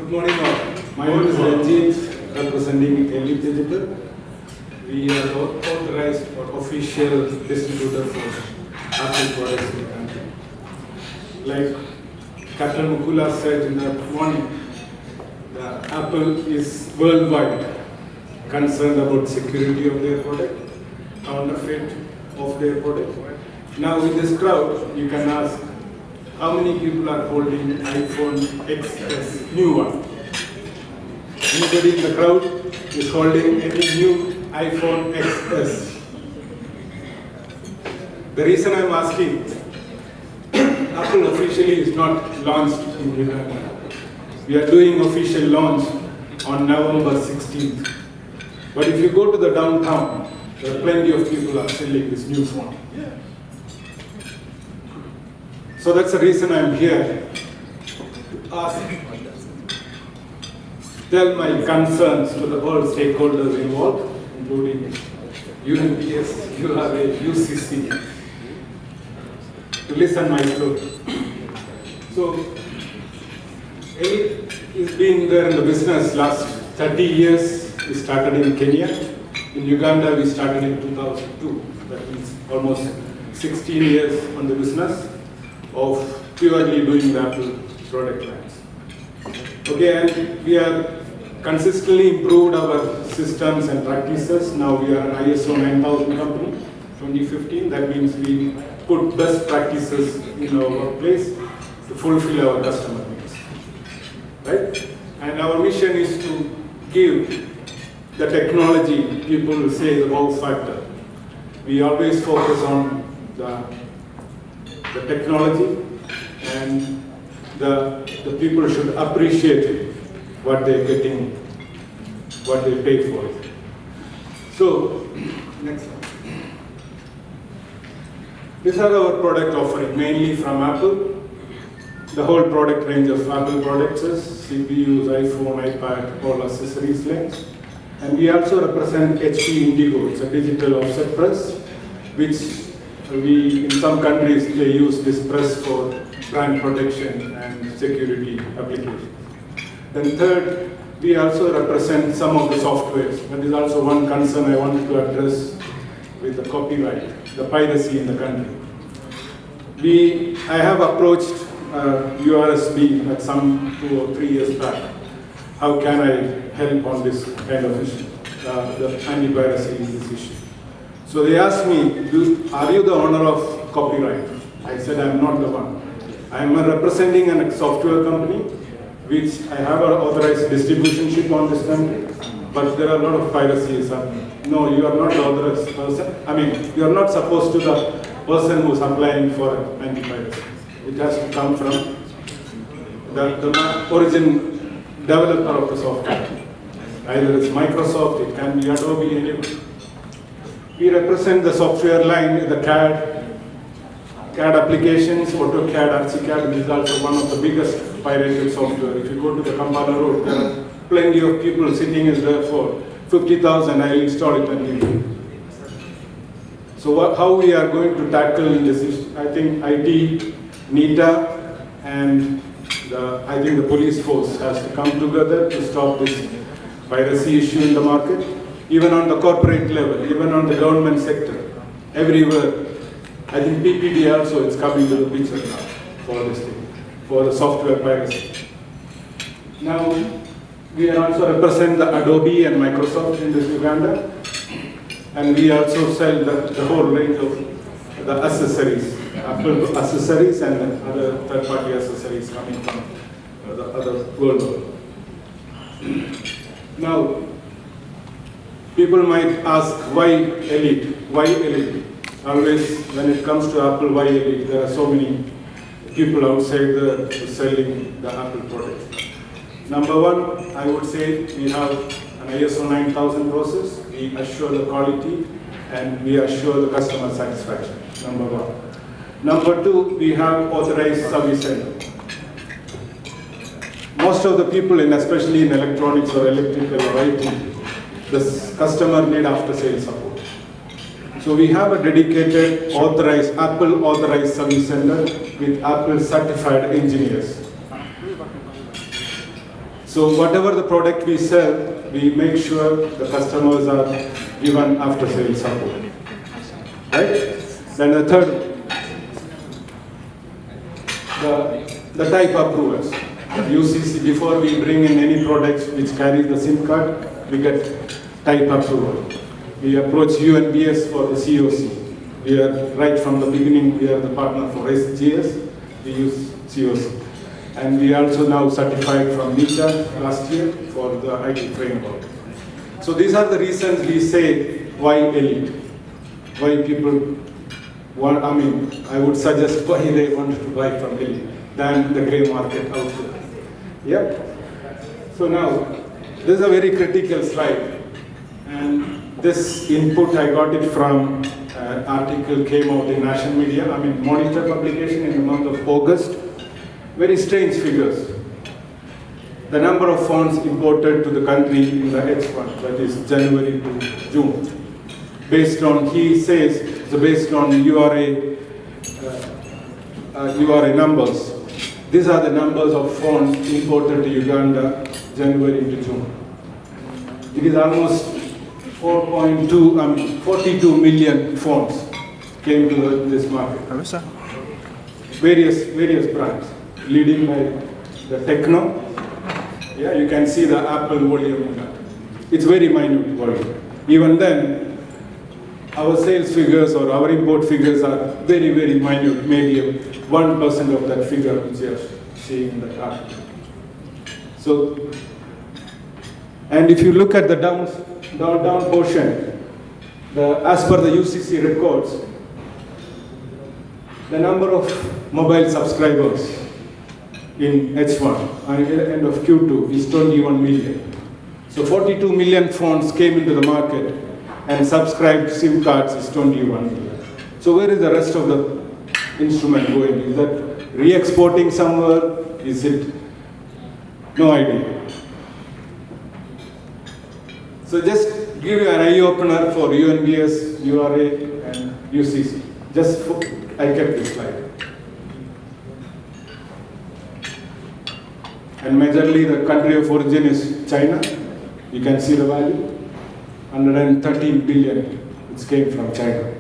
Good morning all. My name is Ranjit, representing Elite Digital. We are authorized or official distributor for Apple products in the country. Like Captain Mukula said in the morning, Apple is worldwide concerned about security of their product, counterfeit of their product. Now with this crowd, you can ask, how many people are holding iPhone XS, new one? Anybody in the crowd is holding any new iPhone XS? The reason I'm asking, Apple officially is not launched in Uganda. We are doing official launch on November 16th. But if you go to the downtown, there are plenty of people are selling this new phone. So that's the reason I'm here to ask, tell my concerns to the all stakeholders involved, including UNPS, URA, UCC, to listen my story. So, Elite has been there in the business last 30 years. We started in Kenya. In Uganda, we started in 2002. That means almost 16 years on the business of purely doing the Apple product lines. Okay, and we are consistently improved our systems and practices. Now we are an ISO 9000 company, 2015. That means we put best practices in our workplace to fulfill our customer needs, right? And our mission is to give the technology, people will say the wow factor. We always focus on the technology, and the people should appreciate what they're getting, what they pay for it. So, next one. These are our product offering, mainly from Apple. The whole product range of Apple products is CPUs, iPhone, iPad, all accessories lines. And we also represent HP Indigo. It's a digital offset press, which in some countries, they use this press for brand protection and security applications. Then third, we also represent some of the softwares. That is also one concern I wanted to address with the copyright, the piracy in the country. I have approached URSB at some 2 or 3 years back. How can I help on this kind of issue, the anti-piracy in this issue? So they asked me, are you the owner of copyright? I said, I'm not the one. I'm representing a software company, which I have an authorized distributionship on this country, but there are a lot of piracies happening. No, you are not the authorized person. I mean, you are not supposed to the person who's applying for anti-piracy. It has to come from the origin developer of the software. Either it's Microsoft, it can be Adobe, anyone. We represent the software line, the CAD applications, AutoCAD, ArchiCAD. This is also one of the biggest pirated software. If you go to the Kampala Road, there are plenty of people sitting in there for 50,000, I'll install it and give you. So how we are going to tackle this, I think IT, NITA, and I think the police force has to come together to stop this piracy issue in the market. Even on the corporate level, even on the government sector, everywhere. I think PPD also is coming to the picture now for this thing, for the software piracy. Now, we also represent the Adobe and Microsoft in this Uganda, and we also sell the whole range of the accessories, Apple accessories and the other third-party accessories coming from the other world. Now, people might ask, why Elite? Why Elite? Always, when it comes to Apple, why Elite? There are so many people outside selling the Apple products. Number one, I would say we have an ISO 9000 process. We assure the quality and we assure the customer satisfaction. Number one. Number two, we have authorized service center. Most of the people, especially in electronics or electrical or IT, the customer need after-sales support. So we have a dedicated Apple authorized service center with Apple certified engineers. So whatever the product we sell, we make sure the customers are given after-sales support. Right? Then the third, the type approvals. UCC, before we bring in any products which carry the SIM card, we get type approval. We approach UNBS for the COC. We are, right from the beginning, we are the partner for SGS. We use COC. And we also now certified from NITA last year for the IT framework. So these are the reasons we say why elite, why people want, I would suggest why they want to buy from elite than the gray market out there. Yeah. So now, this is a very critical slide. And this input, I got it from an article came out in national media, Monitor publication in the month of August. Very strange figures. The number of phones imported to the country in the H1, that is January to June. Based on, he says, so based on URA numbers. These are the numbers of phones imported to Uganda, January to June. It is almost 42 million phones came to this market. Various brands, leading by the Techno. Yeah, you can see the Apple volume in that. It's very minute volume. Even then, our sales figures or our import figures are very, very minute, maybe 1% of that figure which you are seeing in the chart. So, and if you look at the down portion, as per the UCC records, the number of mobile subscribers in H1 at the end of Q2 is 21 million. So 42 million phones came into the market and subscribed SIM cards is 21 million. So where is the rest of the instrument going? Is that re-exporting somewhere? Is it? No idea. So just give you an eye-opener for UNBS, URA and UCC. I kept this slide. And majorly the country of origin is China. You can see the value. 113 billion, which came from China.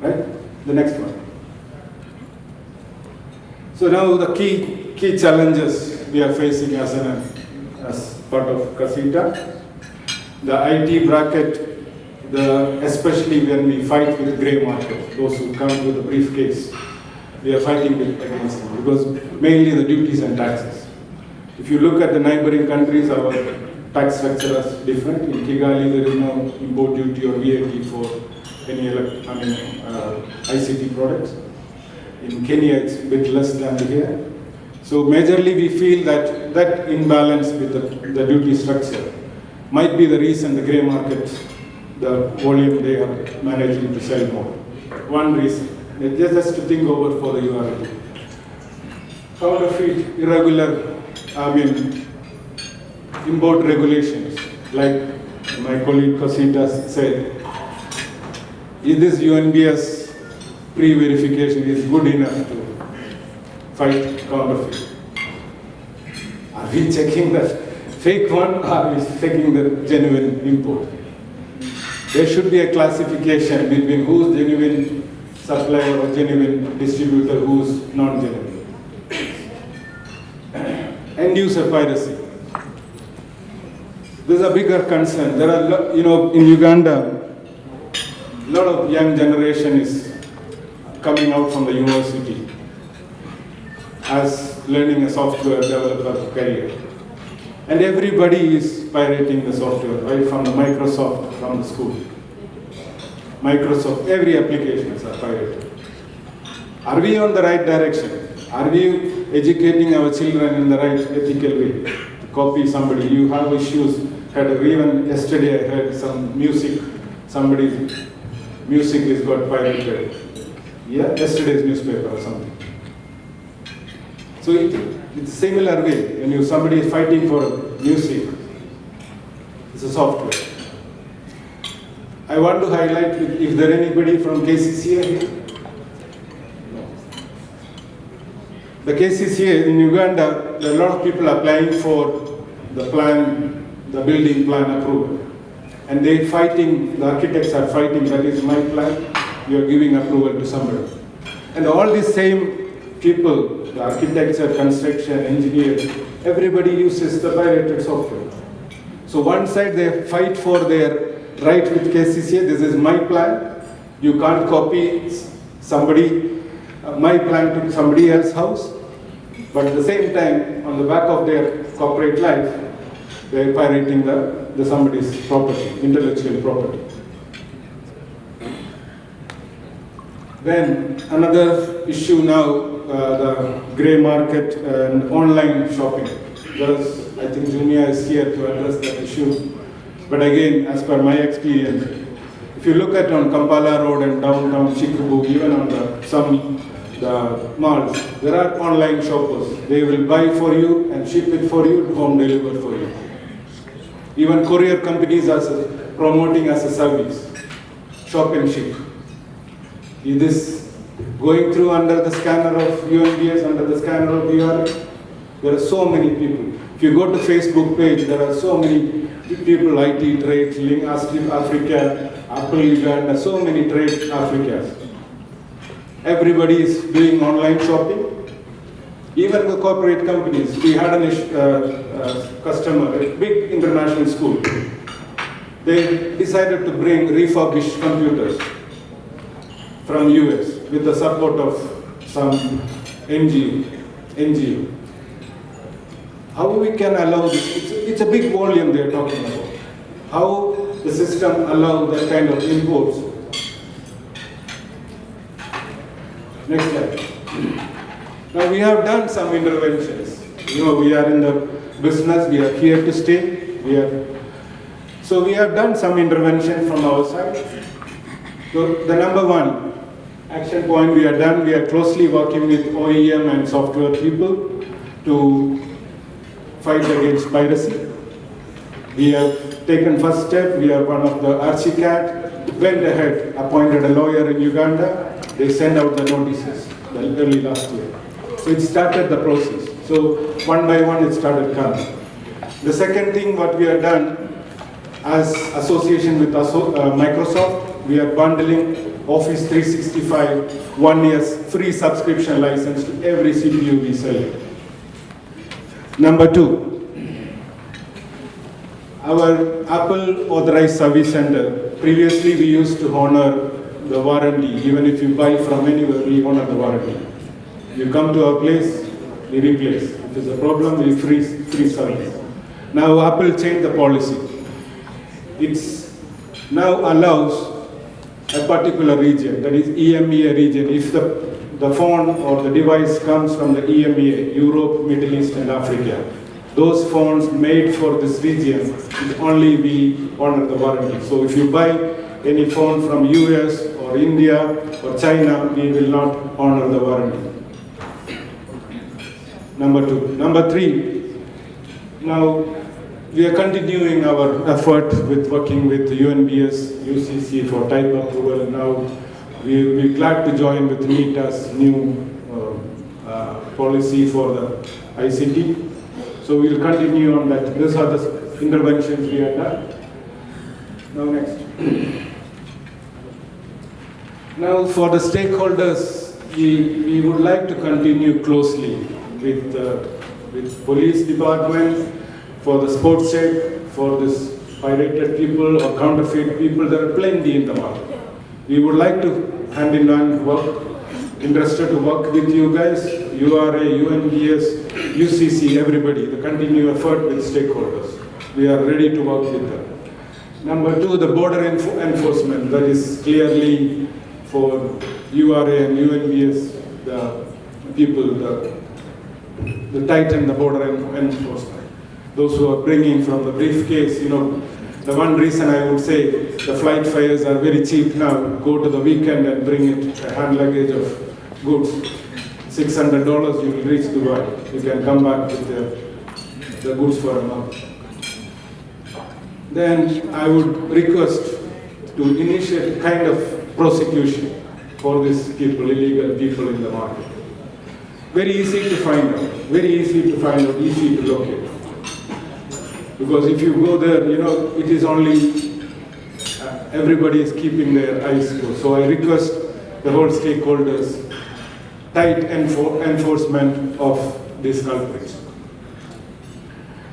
Right? The next one. So now the key challenges we are facing as part of Casita. The IT bracket, especially when we fight with grey market, those who come with a briefcase, we are fighting against them because mainly the duties and taxes. If you look at the neighboring countries, our tax structure is different. In Kigali, there is no import duty or VAT for any ICT products. In Kenya, it's a bit less than here. So majorly, we feel that imbalance with the duty structure might be the reason the grey market, the volume they are managing to sell more. One reason. Just to think over for the URL. Counterfeit, irregular, import regulations, like my colleague Casita said, is this UNBS pre-verification is good enough to fight counterfeit? Are we checking the fake one or are we checking the genuine import? There should be a classification between who's genuine supplier or genuine distributor, who's non-genuine. End user piracy. This is a bigger concern. There are, in Uganda, a lot of young generation is coming out from the university as learning a software developer career. And everybody is pirating the software, right from the Microsoft, from the school. Microsoft, every applications are pirated. Are we on the right direction? Are we educating our children in the right ethical way? To copy somebody, you have issues. Even yesterday I heard some music, somebody's music is got pirated. Yeah, yesterday's newspaper or something. So it's a similar way. When somebody is fighting for music, it's a software. I want to highlight, if there anybody from KCCA here, The KCCA in Uganda, there are a lot of people applying for the plan, the building plan approval. And they're fighting, the architects are fighting, that is my plan, you're giving approval to somebody. And all these same people, the architects, construction, engineers, everybody uses the pirated software. So one side they fight for their right with KCCA, this is my plan, you can't copy somebody, my plan to somebody else's house, but at the same time, on the back of their corporate life, they're pirating the somebody's property, intellectual property. Then another issue now, the grey market and online shopping. Because I think Jumia is here to address that issue. But again, as per my experience, if you look at on Kampala Road and downtown Chikubu, even on the malls, there are online shoppers. They will buy for you and ship it for you, home deliver for you. Even courier companies are promoting as a service, shop and ship. Is this going through under the scanner of UNBS, under the scanner of URL? There are so many people. If you go to Facebook page, there are so many people, IT trades, Link Africa, Apple Uganda, so many trade Africas. Everybody is doing online shopping. Even the corporate companies. We had a customer, a big international school. They decided to bring refurbished computers from US with the support of some NGO. How we can allow this? It's a big volume they're talking about. How the system allows that kind of imports. Next slide. Now we have done some interventions. We are in the business, we are here to stay. So we have done some intervention from our side. So the number one action point we are done, we are closely working with OEM and software people to fight against piracy. We have taken first step, we are one of the ArchiCAT, went ahead, appointed a lawyer in Uganda, they sent out the notices early last year. So it started the process. So one by one it started coming. The second thing what we have done as association with Microsoft, we are bundling Office 365 1 year's free subscription license to every CPU we sell. Number two, our Apple Authorized Service Center. Previously we used to honor the warranty. Even if you buy from anywhere, we honor the warranty. You come to our place, we replace. If there's a problem, we free service. Now Apple changed the policy. It's now allows a particular region, that is EMEA region. If the phone or the device comes from the EMEA, Europe, Middle East and Africa, those phones made for this region, only we honor the warranty. So if you buy any phone from US or India or China, we will not honor the warranty. Number two. Number three, now we are continuing our effort with working with UNBS, UCC for type approval. Now we're glad to join with NITA's new policy for the ICT. So we'll continue on that. These are the interventions we have done. Now next. Now for the stakeholders, we would like to continue closely with police department, for the sports check, for this pirated people or counterfeit people. There are plenty in the market. We would like to hand in hand work, interested to work with you guys, URA, UNBS, UCC, everybody, the continued effort with stakeholders. We are ready to work with them. Number two, the border enforcement, that is clearly for URA and UNBS, the people, the tighten the border enforcement. Those who are bringing from the briefcase, the one reason I would say the flight fares are very cheap now. Go to the weekend and bring it, a hand luggage of goods. $600, you will reach Dubai. You can come back with the goods for a month. Then I would request to initiate kind of prosecution for these people, illegal people in the market. very easy to find out, easy to locate. Because if you go there, it is only, everybody is keeping their eyes closed. So I request the whole stakeholders, tight enforcement of these culprits.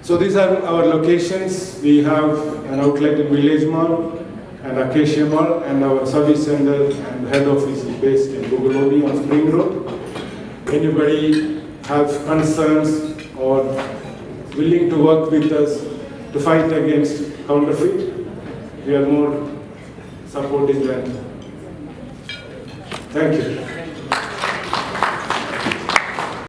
So these are our locations. We have an outlet in Village Mall and Acacia Mall, and our service center and head office is based in Bugolodi on Spring Road. Anybody have concerns or willing to work with us to fight against counterfeit, we are more supportive than. Thank you.